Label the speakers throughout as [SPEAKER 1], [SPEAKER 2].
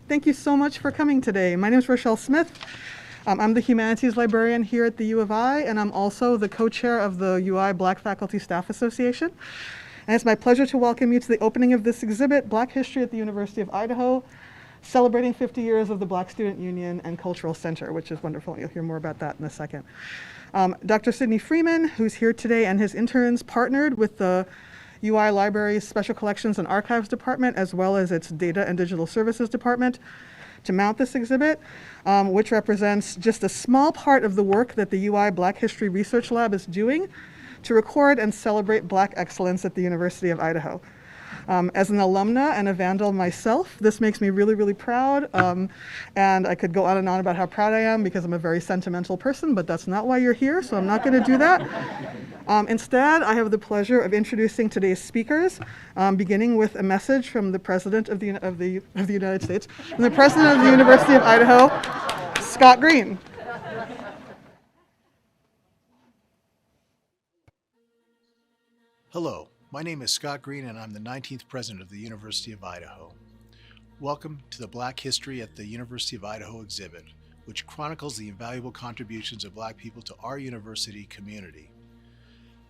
[SPEAKER 1] Thank you so much for coming today. My name is Rochelle Smith. I'm the Humanities Librarian here at the U of I, and I'm also the co-chair of the UI Black Faculty Staff Association. And it's my pleasure to welcome you to the opening of this exhibit, Black History at the University of Idaho, celebrating 50 years of the Black Student Union and Cultural Center, which is wonderful. You'll hear more about that in a second. Dr. Sidney Freeman, who's here today, and his interns partnered with the UI Library's Special Collections and Archives Department, as well as its Data and Digital Services Department, to mount this exhibit, which represents just a small part of the work that the UI Black History Research Lab is doing to record and celebrate Black excellence at the University of Idaho. As an alumna and a Vandal myself, this makes me really, really proud. And I could go on and on about how proud I am because I'm a very sentimental person, but that's not why you're here, so I'm not going to do that. Instead, I have the pleasure of introducing today's speakers, beginning with a message from the President of the United States, and the President of the University of Idaho, Scott Green.
[SPEAKER 2] Hello, my name is Scott Green and I'm the 19th President of the University of Idaho. Welcome to the Black History at the University of Idaho exhibit, which chronicles the invaluable contributions of Black people to our university community.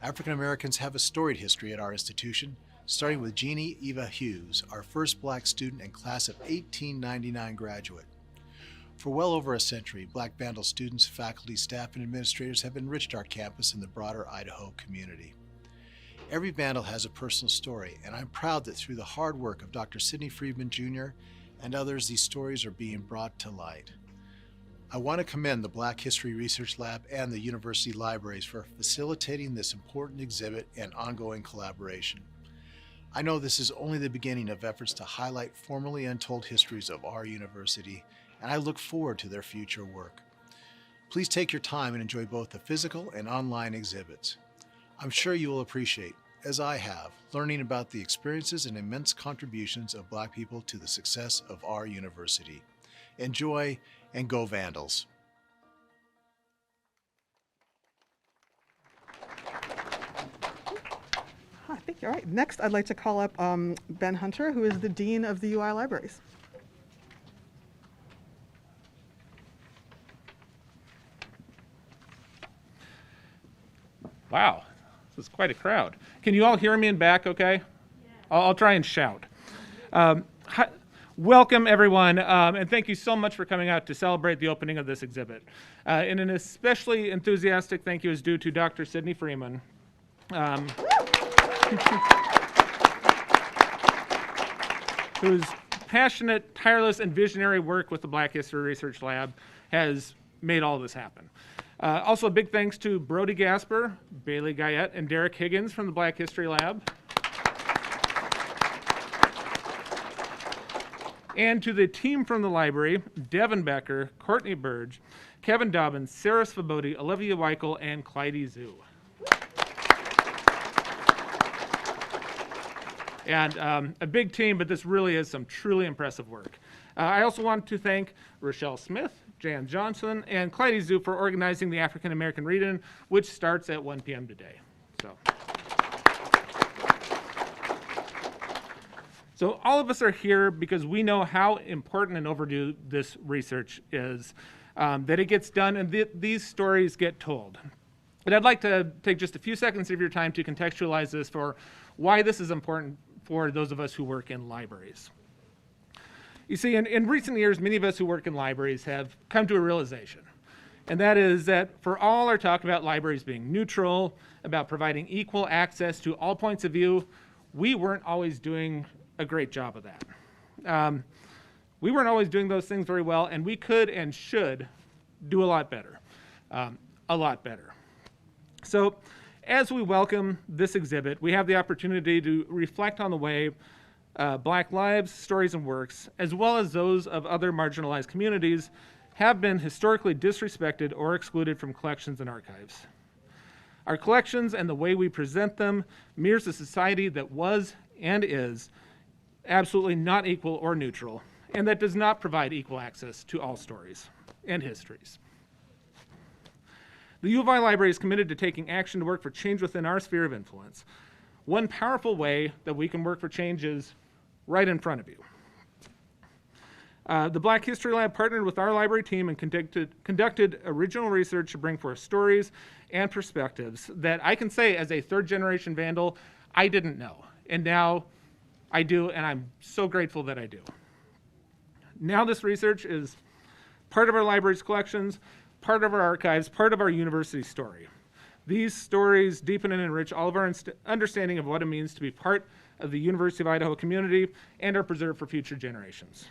[SPEAKER 2] African Americans have a storied history at our institution, starting with Jeannie Eva Hughes, our first Black student and class of 1899 graduate. For well over a century, Black Vandal students, faculty, staff, and administrators have enriched our campus and the broader Idaho community. Every Vandal has a personal story, and I'm proud that through the hard work of Dr. Sidney Freeman Jr. and others, these stories are being brought to light. I want to commend the Black History Research Lab and the University Libraries for facilitating this important exhibit and ongoing collaboration. I know this is only the beginning of efforts to highlight formerly untold histories of our university, and I look forward to their future work. Please take your time and enjoy both the physical and online exhibits. I'm sure you will appreciate, as I have, learning about the experiences and immense contributions of Black people to the success of our university. Enjoy and go Vandals.
[SPEAKER 1] I think you're right. Next, I'd like to call up Ben Hunter, who is the Dean of the UI Libraries.
[SPEAKER 3] Wow, this is quite a crowd. Can you all hear me in back okay? Yeah. I'll try and shout. Welcome, everyone, and thank you so much for coming out to celebrate the opening of this exhibit. And an especially enthusiastic thank you is due to Dr. Sidney Freeman, whose passionate, tireless, and visionary work with the Black History Research Lab has made all this happen. Also, a big thanks to Brody Gasper, Bailey Guyette, and Derek Higgins from the Black History Lab. And to the team from the library, Devin Becker, Courtney Burge, Kevin Dobbins, Sarah Svobody, Olivia Weichel, and Clyde Zhu. And a big team, but this really is some truly impressive work. I also want to thank Rochelle Smith, Jan Johnson, and Clyde Zhu for organizing the African American Read-In, which starts at 1 p.m. today. So all of us are here because we know how important and overdue this research is, that it gets done and these stories get told. And I'd like to take just a few seconds of your time to contextualize this for why this is important for those of us who work in libraries. You see, in recent years, many of us who work in libraries have come to a realization, and that is that for all our talk about libraries being neutral, about providing equal access to all points of view, we weren't always doing a great job of that. We weren't always doing those things very well, and we could and should do a lot better, So as we welcome this exhibit, we have the opportunity to reflect on the way Black lives, stories, and works, as well as those of other marginalized communities, have been historically disrespected or excluded from collections and archives. Our collections and the way we present them mirrors a society that was and is absolutely not equal or neutral, and that does not provide equal access to all stories and histories. The U of I Library is committed to taking action to work for change within our sphere of influence. One powerful way that we can work for change is right in front of you. The Black History Lab partnered with our library team and conducted original research to bring forth stories and perspectives that I can say as a third-generation Vandal, I didn't know. And now I do, and I'm so grateful that I do. Now this research is part of our library's collections, part of our archives, part of our university story. These stories deepen and enrich all of our understanding of what it means to be part of the University of Idaho community and are preserved for future generations.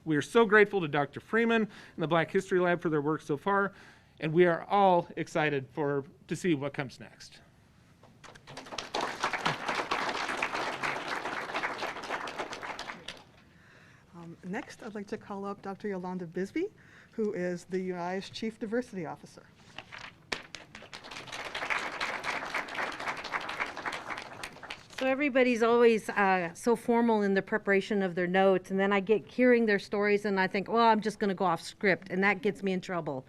[SPEAKER 3] We are so grateful to Dr. Freeman and the Black History Lab for their work so far, and we are all excited to see what comes next.
[SPEAKER 1] Next, I'd like to call up Dr. Yolanda Bisbee, who is the UI's Chief Diversity Officer.
[SPEAKER 4] So everybody's always so formal in the preparation of their notes, and then I get hearing their stories and I think, well, I'm just gonna go off script, and that gets me in trouble.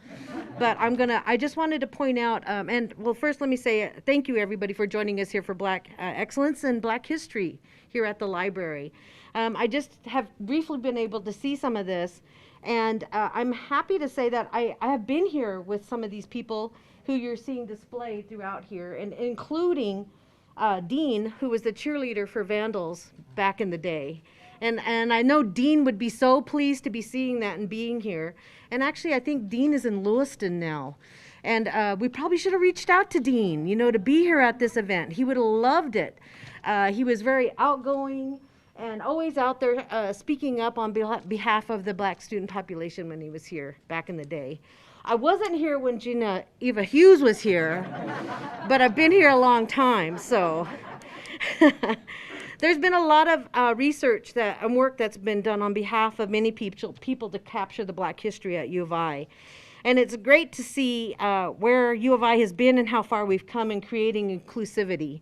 [SPEAKER 4] But I just wanted to point out, first let me say thank you everybody for joining us here for Black Excellence and Black History here at the library. I just have briefly been able to see some of this, and I'm happy to say that I have been here with some of these people who you're seeing displayed throughout here, and including Dean, who was the cheerleader for Vandals back in the day. And I know Dean would be so pleased to be seeing that and being here. And actually, I think Dean is in Lewiston now. And we probably should have reached out to Dean, to be here at this event. He would have loved it. He was very outgoing and always out there speaking up on behalf of the Black student population when he was here back in the day. I wasn't here when Eva Hughes was here, but I've been here a long time, so. There's been a lot of research and work that's been done on behalf of many people to capture the Black history at U of I. And it's great to see where U of I has been and how far we've come in creating inclusivity.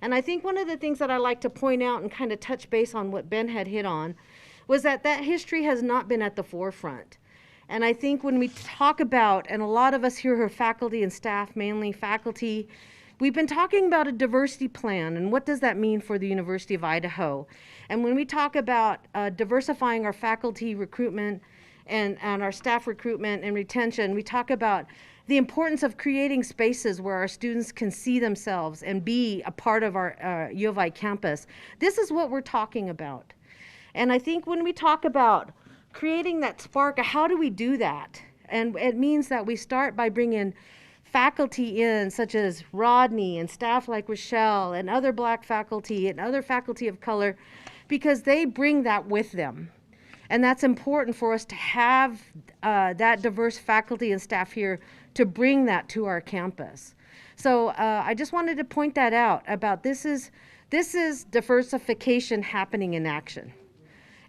[SPEAKER 4] And I think one of the things that I like to point out and kind of touch base on what Ben had hit on was that history has not been at the forefront. And I think when we talk about, and a lot of us here are faculty and staff, mainly faculty, we've been talking about a diversity plan and what does that mean for the University of Idaho. And when we talk about diversifying our faculty recruitment and our staff recruitment and retention, we talk about the importance of creating spaces where our students can see themselves and be a part of our U of I campus. This is what we're talking about. And I think when we talk about creating that spark, how do we do that? And it means that we start by bringing faculty in, such as Rodney and staff like Rochelle and other Black faculty and other faculty of color, because they bring that with them. And that's important for us to have that diverse faculty and staff here to bring that to our campus. So I just wanted to point that out about this is diversification happening in action.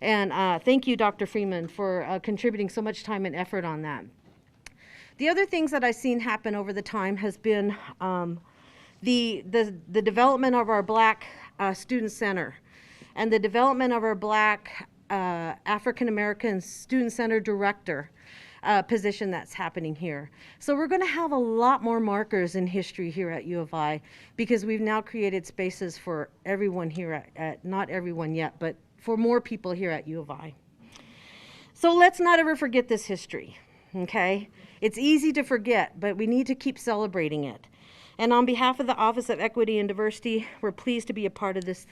[SPEAKER 4] And thank you, Dr. Freeman, for contributing so much time and effort on that. The other things that I've seen happen over the time has been the development of our Black Student Center and the development of our Black African American Student Center Director position that's happening here. So we're going to have a lot more markers in history here at U of I because we've now created spaces for everyone here not everyone yet, but for more people here at U of I. So let's not ever forget this history, okay? It's easy to forget, but we need to keep celebrating it. And on behalf of the Office of Equity and Diversity, we're pleased to be a part of this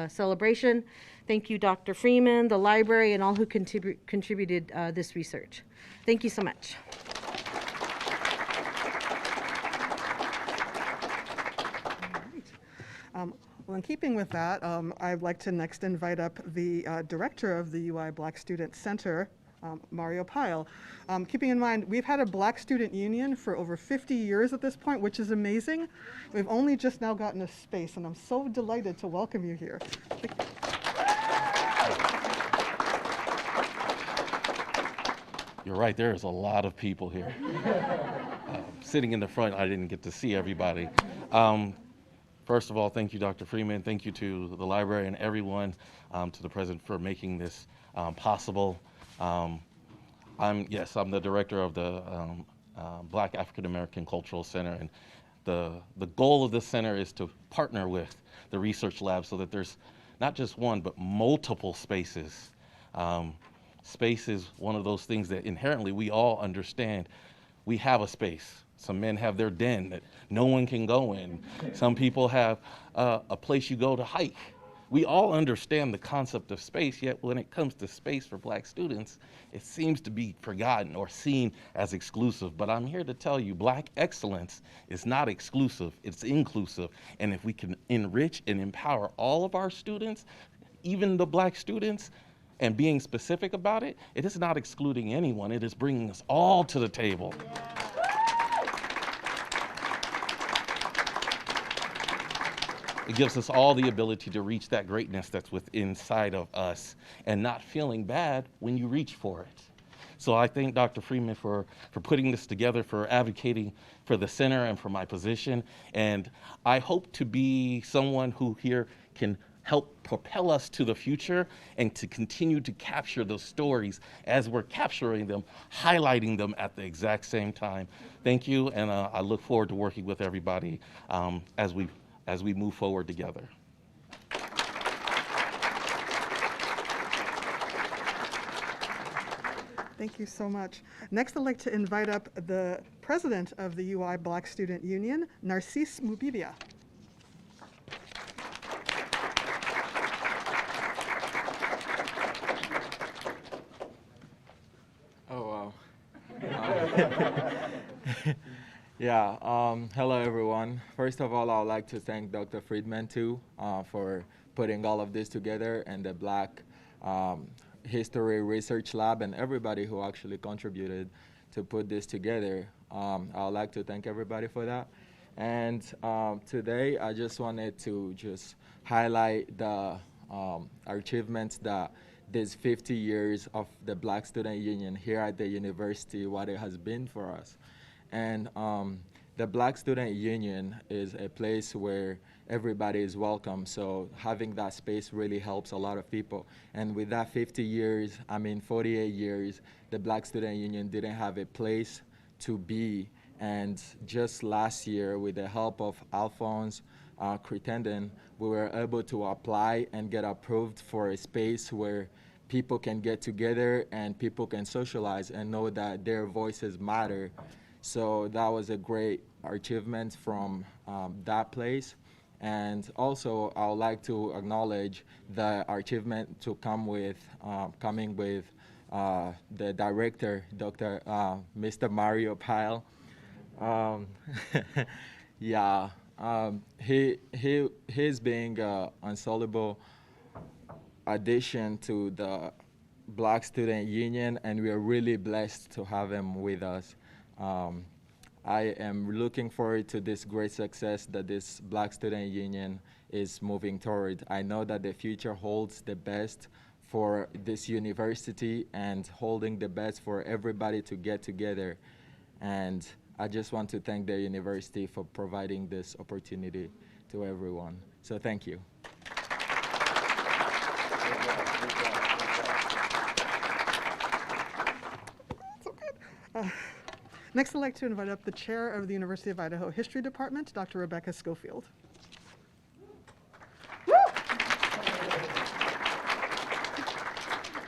[SPEAKER 4] celebration. Thank you, Dr. Freeman, the library, and all who contributed this research. Thank you so much.
[SPEAKER 1] Well, in keeping with that, I'd like to next invite up the director of the UI Black Student Center, Mario Pyle. Keeping in mind, we've had a Black Student Union for over 50 years at this point, which is amazing. We've only just now gotten a space, and I'm so delighted to welcome you here.
[SPEAKER 5] You're right, there is a lot of people here. Sitting in the front, I didn't get to see everybody. First of all, thank you, Dr. Freeman. Thank you to the library and everyone, to the president for making this possible. I'm the director of the Black African American Cultural Center, and the goal of this center is to partner with the research lab so that there's not just one, but multiple spaces space is one of those things that inherently we all understand. We have a space. Some men have their den that no one can go in. Some people have a place you go to hike. We all understand the concept of space, yet when it comes to space for Black students, it seems to be forgotten or seen as exclusive. But I'm here to tell you, Black excellence is not exclusive, it's inclusive. And if we can enrich and empower all of our students, even the Black students, and being specific about it, it is not excluding anyone, it is bringing us all to the table. It gives us all the ability to reach that greatness that's within inside of us and not feeling bad when you reach for it. So I thank Dr. Freeman for putting this together, for advocating for the center and for my position. And I hope to be someone who here can help propel us to the future and to continue to capture those stories as we're capturing them, highlighting them at the exact same time. Thank you, and I look forward to working with everybody as we move forward together.
[SPEAKER 1] Thank you so much. Next, I'd like to invite up the president of the UI Black Student Union, Narcisse Mubibia.
[SPEAKER 6] Oh, wow. Yeah, hello everyone. First of all, I would like to thank Dr. Freeman too for putting all of this together, and the Black History Research Lab and everybody who actually contributed to put this together. I would like to thank everybody for that. And today I just wanted to just highlight the achievements that these 50 years of the Black Student Union here at the university, what it has been for us. And the Black Student Union is a place where everybody is welcome, so having that space really helps a lot of people. And with that 50 years, 48 years, the Black Student Union didn't have a place to be. And just last year, with the help of Alphonse Crittenden, we were able to apply and get approved for a space where people can get together and people can socialize and know that their voices matter. So that was a great achievement from that place. And also, I would like to acknowledge the achievement to coming with the director, Mr. Mario Pyle. Yeah, he's being an insoluble addition to the Black Student Union, and we are really blessed to have him with us. I am looking forward to this great success that this Black Student Union is moving toward. I know that the future holds the best for this university and holding the best for everybody to get together. And I just want to thank the university for providing this opportunity to everyone. So thank you.
[SPEAKER 1] So good. Next, I'd like to invite up the chair of the University of Idaho History Department, Dr. Rebecca Schofield.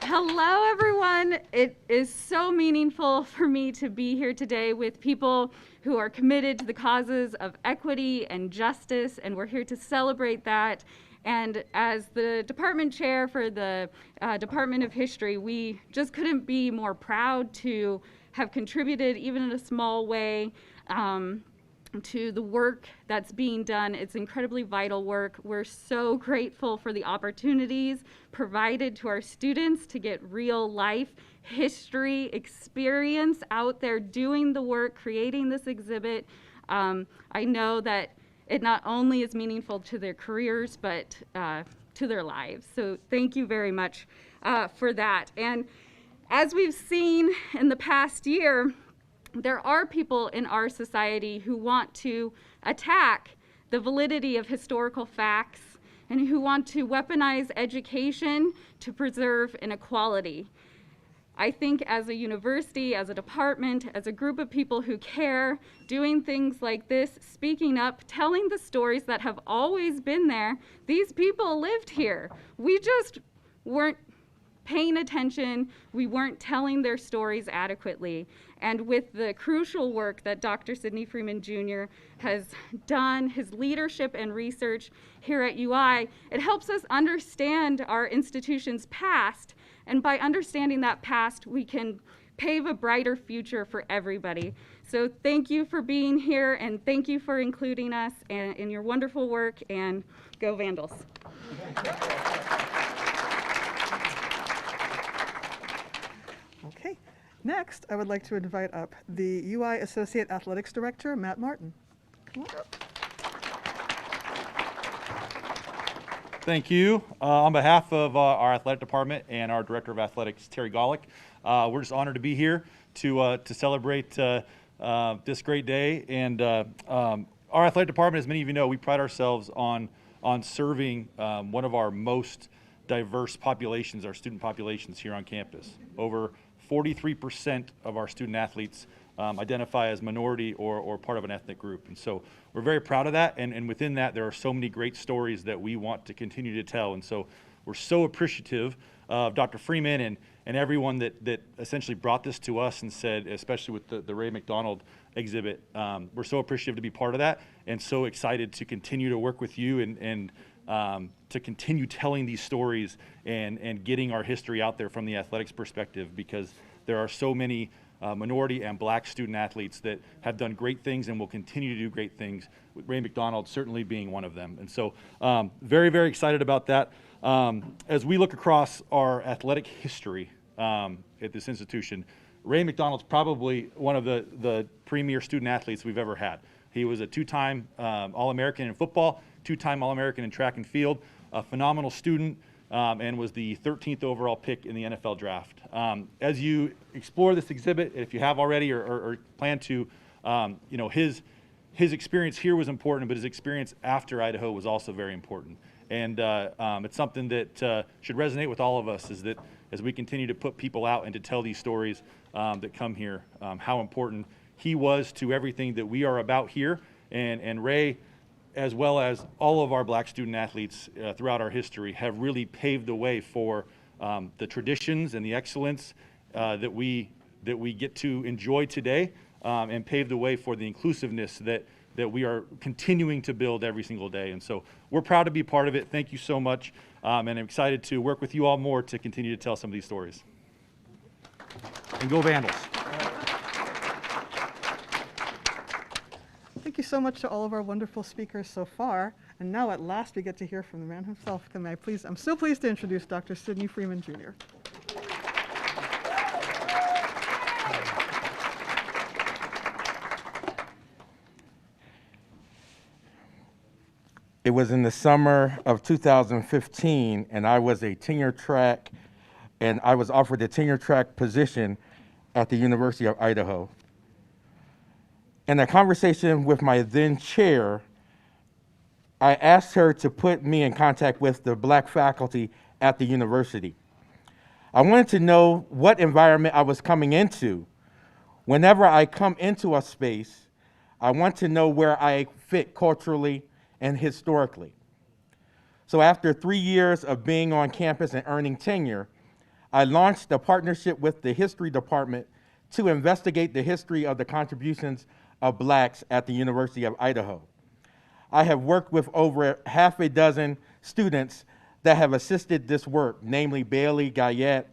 [SPEAKER 7] Hello, everyone. It is so meaningful for me to be here today with people who are committed to the causes of equity and justice, and we're here to celebrate that. And as the department chair for the Department of History, we just couldn't be more proud to have contributed, even in a small way, to the work that's being done. It's incredibly vital work. We're so grateful for the opportunities provided to our students to get real life history experience out there doing the work, creating this exhibit. I know that it not only is meaningful to their careers, but to their lives. So thank you very much for that. And as we've seen in the past year, there are people in our society who want to attack the validity of historical facts and who want to weaponize education to preserve inequality. I think as a university, as a department, as a group of people who care, doing things like this, speaking up, telling the stories that have always been there, these people lived here. We just weren't paying attention. We weren't telling their stories adequately. And with the crucial work that Dr. Sidney Freeman Jr. has done, his leadership and research here at UI, it helps us understand our institution's past. And by understanding that past, we can pave a brighter future for everybody. So thank you for being here, and thank you for including us in your wonderful work, and go Vandals.
[SPEAKER 1] Okay. Next, I would like to invite up the UI Associate Athletics Director, Matt Martin. Come on up.
[SPEAKER 8] Thank you. On behalf of our athletic department and our Director of Athletics, Terry Golick, we're just honored to be here to celebrate this great day. And our athletic department, as many of you know, we pride ourselves on serving one of our most diverse populations, our student populations here on campus. Over 43% of our student athletes identify as minority or part of an ethnic group. And so we're very proud of that. And within that, there are so many great stories that we want to continue to tell. And so we're so appreciative of Dr. Freeman and everyone that essentially brought this to us and said, especially with the Ray McDonald exhibit, we're so appreciative to be part of that and so excited to continue to work with you and to continue telling these stories and getting our history out there from the athletics perspective, because there are so many minority and black student athletes that have done great things and will continue to do great things, with Ray McDonald certainly being one of them. And so very, very excited about that. As we look across our athletic history at this institution, Ray McDonald's probably one of the premier student athletes we've ever had. He was a two-time All-American in football, two-time All-American in track and field, a phenomenal student, and was the 13th overall pick in the NFL draft. As you explore this exhibit, if you have already or plan to, his experience here was important, but his experience after Idaho was also very important. And it's something that should resonate with all of us, is that as we continue to put people out and to tell these stories that come here, how important he was to everything that we are about here. And Ray, as well as all of our black student athletes throughout our history, have really paved the way for the traditions and the excellence that we get to enjoy today, and pave the way for the inclusiveness that we are continuing to build every single day. And so we're proud to be part of it. Thank you so much. And I'm excited to work with you all more to continue to tell some of these stories. And go Vandals.
[SPEAKER 1] Thank you so much to all of our wonderful speakers so far. And now at last we get to hear from the man himself. I'm so pleased to introduce Dr. Sidney Freeman Jr.
[SPEAKER 9] It was in the summer of 2015, and I was a tenure track, and I was offered a tenure track position at the University of Idaho. In a conversation with my then chair, I asked her to put me in contact with the black faculty at the university. I wanted to know what environment I was coming into. Whenever I come into a space, I want to know where I fit culturally and historically. So after 3 years of being on campus and earning tenure, I launched a partnership with the history department to investigate the history of the contributions of blacks at the University of Idaho. I have worked with over half a dozen students that have assisted this work, namely Bailey Guyette,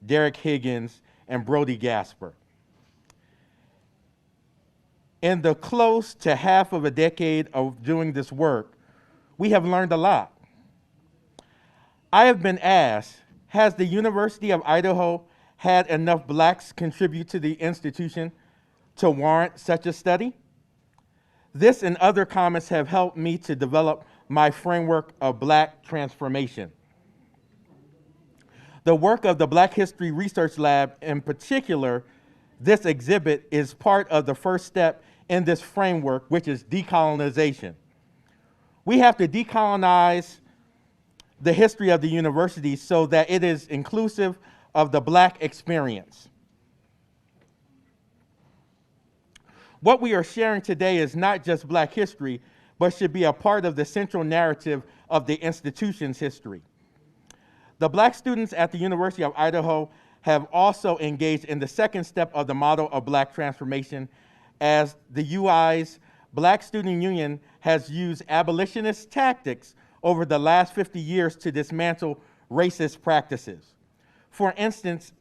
[SPEAKER 9] Derek Higgins, and Brody Gasper. In the close to half of a decade of doing this work, we have learned a lot. I have been asked, has the University of Idaho had enough blacks contribute to the institution to warrant such a study? This and other comments have helped me to develop my framework of black transformation. The work of the Black History Research Lab, in particular, this exhibit, is part of the first step in this framework, which is decolonization. We have to decolonize the history of the university so that it is inclusive of the black experience. What we are sharing today is not just black history, but should be a part of the central narrative of the institution's history. The Black students at the University of Idaho have also engaged in the second step of the model of Black transformation, as the UI's Black Student Union has used abolitionist tactics over the last 50 years to dismantle racist practices. For instance,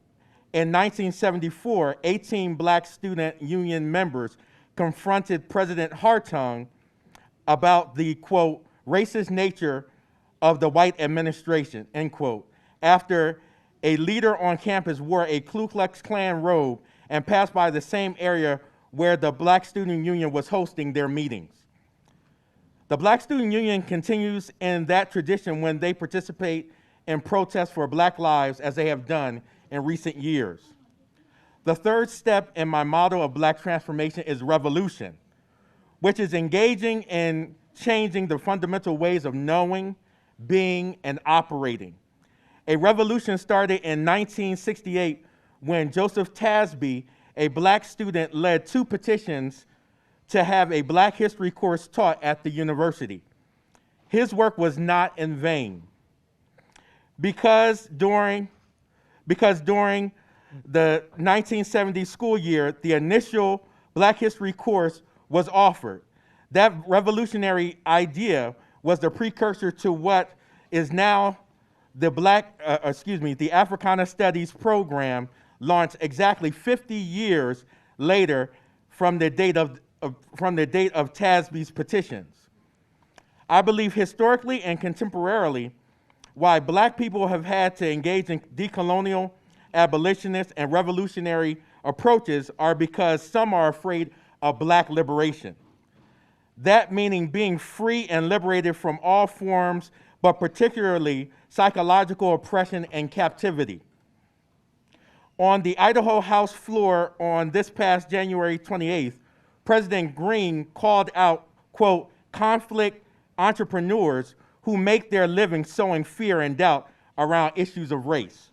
[SPEAKER 9] in 1974, 18 Black Student Union members confronted President Hartung about the, quote, racist nature of the white administration, end quote, after a leader on campus wore a Ku Klux Klan robe and passed by the same area where the Black Student Union was hosting their meetings. The Black Student Union continues in that tradition when they participate in protests for Black lives, as they have done in recent years. The third step in my model of Black transformation is revolution, which is engaging in changing the fundamental ways of knowing, being, and operating. A revolution started in 1968 when Joseph Tasby, a Black student, led 2 petitions to have a Black history course taught at the university. His work was not in vain. Because during the 1970 school year, the initial Black history course was offered. That revolutionary idea was the precursor to what is now the Africana Studies program, launched exactly 50 years later from the date of Tasby's petitions. I believe historically and contemporarily, why Black people have had to engage in decolonial, abolitionist, and revolutionary approaches are because some are afraid of Black liberation. That meaning being free and liberated from all forms, but particularly psychological oppression and captivity. On the Idaho House floor on this past January 28th, President Green called out, quote, conflict entrepreneurs who make their living sowing fear and doubt around issues of race.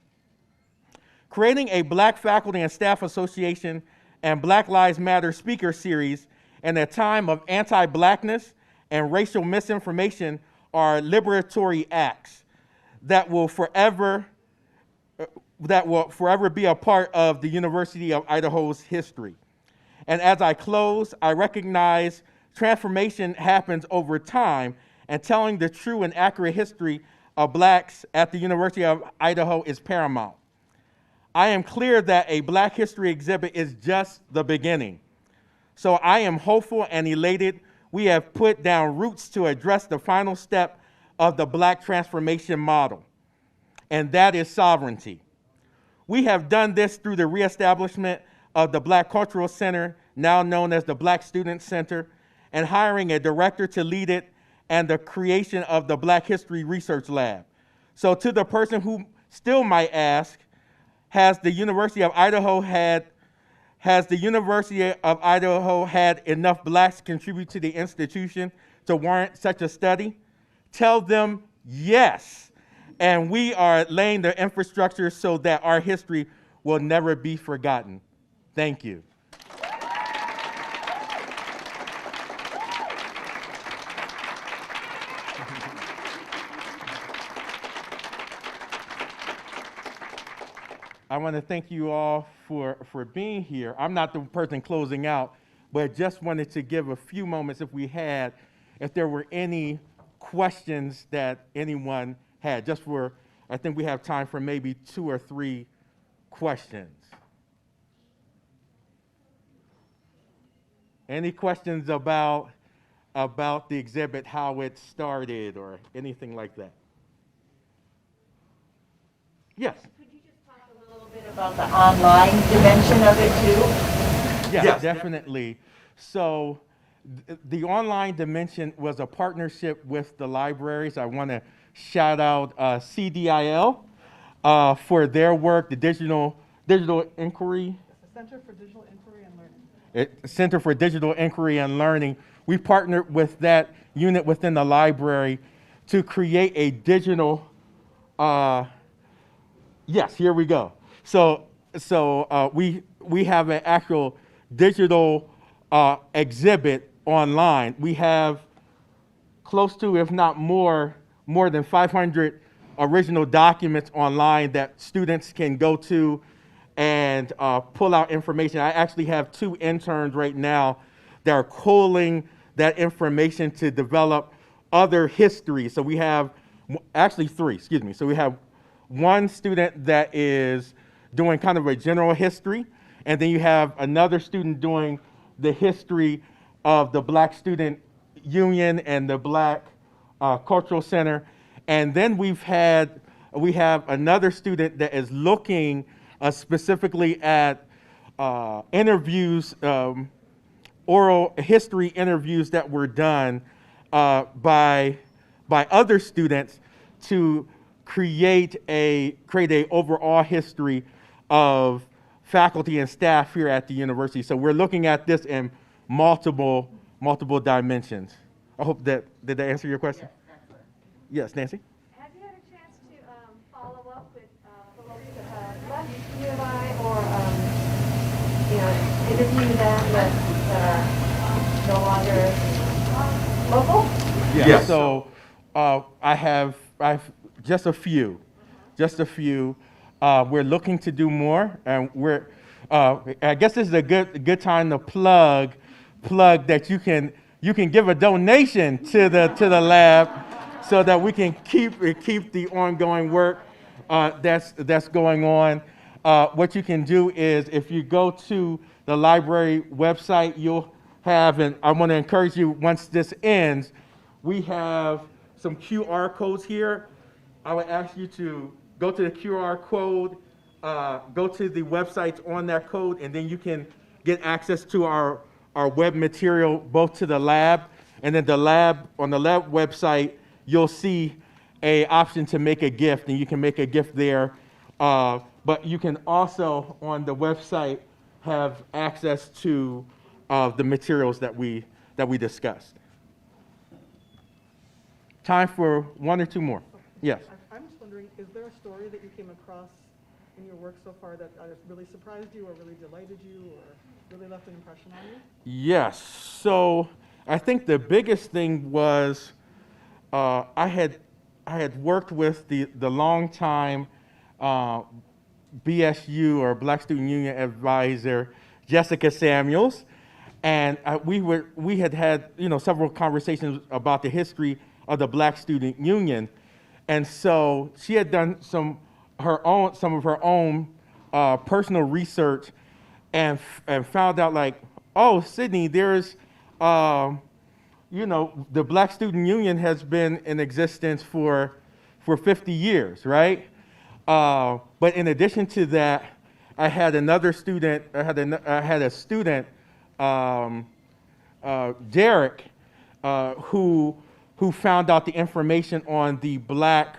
[SPEAKER 9] Creating a Black Faculty and Staff Association and Black Lives Matter speaker series in a time of anti-Blackness and racial misinformation are liberatory acts that will forever be a part of the University of Idaho's history. And as I close, I recognize transformation happens over time, and telling the true and accurate history of Blacks at the University of Idaho is paramount. I am clear that a Black history exhibit is just the beginning. So I am hopeful and elated we have put down roots to address the final step of the Black transformation model, and that is sovereignty. We have done this through the reestablishment of the Black Cultural Center, now known as the Black Student Center, and hiring a director to lead it, and the creation of the Black History Research Lab. So to the person who still might ask, has the University of Idaho had enough Blacks contribute to the institution to warrant such a study? Tell them yes. And we are laying the infrastructure so that our history will never be forgotten. Thank you. I want to thank you all for being here. I'm not the person closing out, but just wanted to give a few moments if there were any questions that anyone had. I think we have time for maybe 2 or 3 questions. Any questions about the exhibit, how it started, or anything like that? Yes.
[SPEAKER 10] About the online dimension of it too?
[SPEAKER 9] Yes, definitely. So the online dimension was a partnership with the libraries. I want to shout out CDIL for their work, the Digital Inquiry.
[SPEAKER 1] The Center for Digital Inquiry and Learning.
[SPEAKER 9] Center for Digital Inquiry and Learning. We partnered with that unit within the library to create a digital, yes, here we go. So we have an actual digital exhibit online. We have close to, if not more than 500 original documents online that students can go to and pull out information. I actually have 2 interns right now that are culling that information to develop other history. So we have, actually 3, excuse me. So we have 1 student that is doing kind of a general history, and then you have another student doing the history of the Black Student Union and the Black Cultural Center. And then we have another student that is looking specifically at interviews, oral history interviews that were done by other students to create a overall history of faculty and staff here at the university. So we're looking at this in multiple dimensions. I hope did that answer your question? Yes, Nancy?
[SPEAKER 11] Have you had a chance to follow up with folks that left U of I or interview them that are no longer local?
[SPEAKER 9] Yeah. So I've just a few. We're looking to do more, and I guess this is a good time to plug that you can give a donation to the lab, so that we can keep the ongoing work that's going on. What you can do is, if you go to the library website, you'll have, and I want to encourage you, once this ends, we have some QR codes here. I would ask you to go to the QR code, go to the websites on that code, and then you can get access to our web material, both to the lab, and then on the lab website, you'll see an option to make a gift, and you can make a gift there. But you can also, on the website, have access to the materials that we discussed. Time for 1 or 2 more. Yes.
[SPEAKER 1] I'm just wondering, is there a story that you came across in your work so far that either really surprised you or really delighted you or really left an impression on you?
[SPEAKER 9] Yes. So I think the biggest thing was I had worked with the longtime BSU, or Black Student Union advisor, Jessica Samuels, and we had several conversations about the history of the Black Student Union, and so she had done some of her own personal research, and found out, like, oh, Sydney, there's the Black Student Union has been in existence for 50 years, right? But in addition to that, I had another student. I had a student, Derek, who found out the information on the Black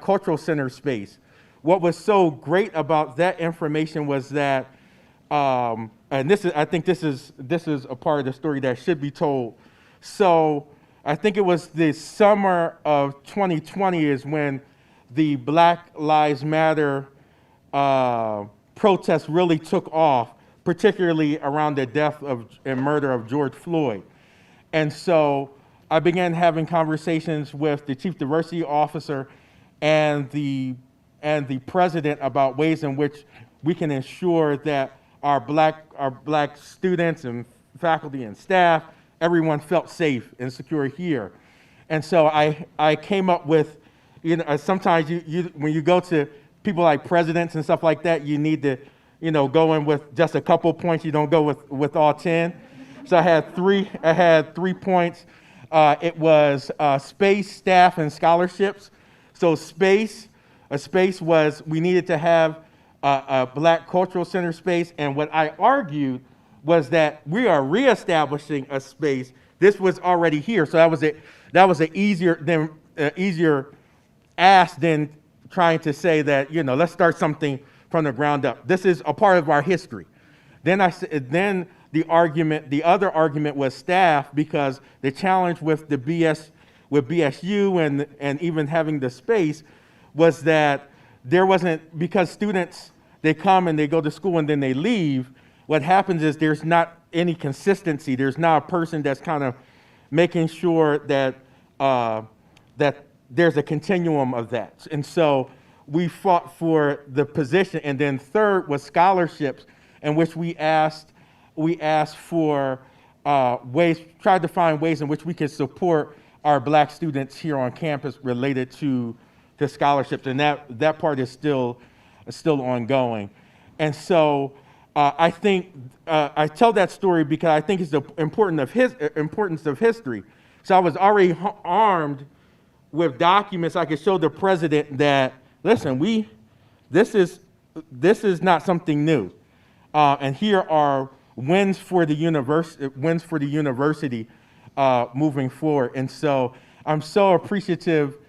[SPEAKER 9] Cultural Center space. What was so great about that information was that, and I think this is a part of the story that should be told. So I think it was the summer of 2020 is when the Black Lives Matter protests really took off, particularly around the death and murder of George Floyd. And so I began having conversations with the chief diversity officer and the president about ways in which we can ensure that our black students and faculty and staff, everyone felt safe and secure here. And so I came up with, sometimes when you go to people like presidents and stuff like that, you need to, go in with just a couple points. You don't go with all 10. So I had three points. It was space, staff, and scholarships. So a space was, we needed to have a Black Cultural Center space, and what I argued was that we are reestablishing a space. This was already here, so that was an easier ask than trying to say that, let's start something from the ground up. This is a part of our history. Then the other argument was staff, because the challenge with BSU and even having the space was that there wasn't, because students, they come and they go to school and then they leave. What happens is there's not any consistency. There's not a person that's kind of making sure that there's a continuum of that. And so we fought for the position. And then third was scholarships, in which we asked for ways, tried to find ways in which we could support our Black students here on campus related to scholarships. And that part is still ongoing. And so I think I tell that story because I think it's the importance of history. So I was already armed with documents I could show the president that, listen, this is not something new, and here are wins for the university moving forward. And so I'm so appreciative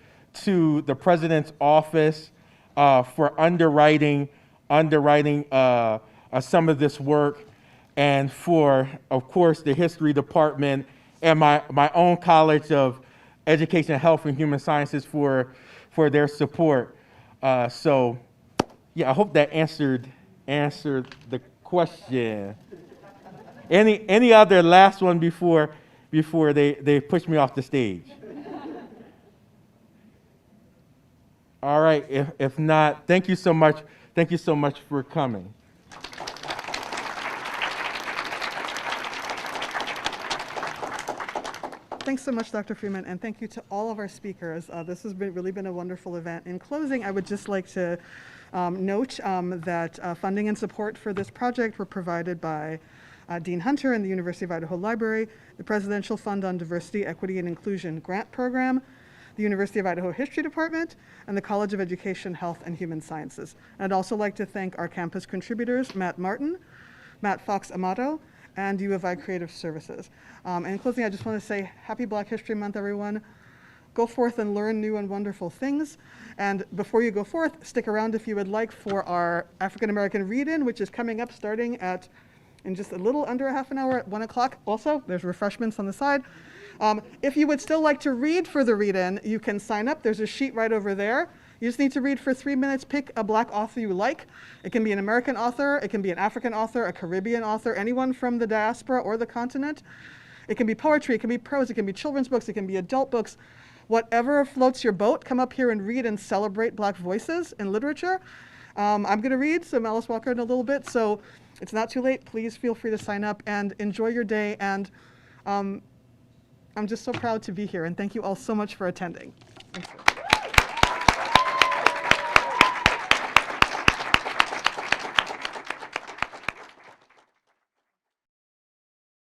[SPEAKER 9] to the president's office for underwriting some of this work, and for, of course, the history department and my own College of Education, Health, and Human Sciences for their support. So, yeah, I hope that answered the question. Any other last one before they push me off the stage? All right. If not, thank you so much. Thank you so much for coming.
[SPEAKER 1] Thanks so much, Dr. Freeman, and thank you to all of our speakers. This has really been a wonderful event. In closing, I would just like to note that funding and support for this project were provided by Dean Hunter and the University of Idaho Library, the Presidential Fund on Diversity, Equity, and Inclusion Grant Program, the University of Idaho History Department, and the College of Education, Health, and Human Sciences. And I'd also like to thank our campus contributors, Matt Martin, Matt Fox Amato, and U of I Creative Services. And in closing, I just want to say Happy Black History Month, everyone. Go forth and learn new and wonderful things. And before you go forth, stick around if you would like for our African American read-in, which is coming up starting in just a little under a half an hour at 1 o'clock. Also, there's refreshments on the side. If you would still like to read for the read-in, you can sign up. There's a sheet right over there. You just need to read for 3 minutes. Pick a Black author you like. It can be an American author, it can be an African author, a Caribbean author, anyone from the diaspora or the continent. It can be poetry, it can be prose, it can be children's books, it can be adult books. Whatever floats your boat, come up here and read and celebrate Black voices in literature. I'm going to read some Alice Walker in a little bit, so it's not too late. Please feel free to sign up and enjoy your day. And I'm just so proud to be here, and thank you all so much for attending. Thank you.